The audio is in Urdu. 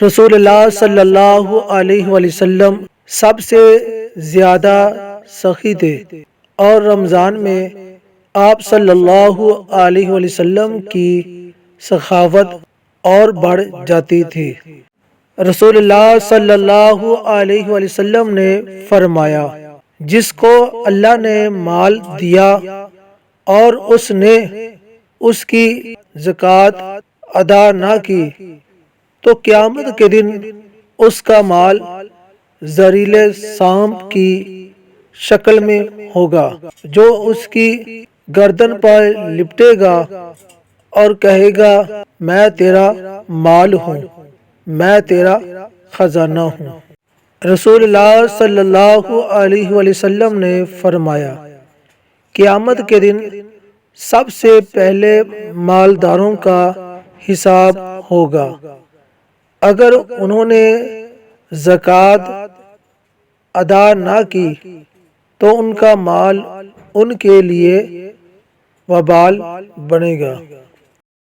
رسول اللہ صلی اللہ علیہ وسلم سب سے زیادہ سخی تھے، اور رمضان میں آپ صلی اللہ علیہ وسلم کی سخاوت اور بڑھ جاتی تھی۔ رسول اللہ صلی اللہ علیہ وسلم نے فرمایا، جس کو اللہ نے مال دیا اور اس نے اس کی زکوٰۃ ادا نہ کی تو قیامت کے دن اس کا مال زریل سانپ کی شکل میں ہوگا، جو اس کی گردن پر لپٹے گا اور کہے گا، میں تیرا مال ہوں، میں تیرا خزانہ ہوں۔ رسول اللہ صلی اللہ علیہ وسلم نے فرمایا، قیامت کے دن سب سے پہلے مالداروں کا حساب ہوگا۔ اگر انہوں نے زکوٰۃ ادا نہ کی تو ان کا مال ان کے لیے وبال بنے گا۔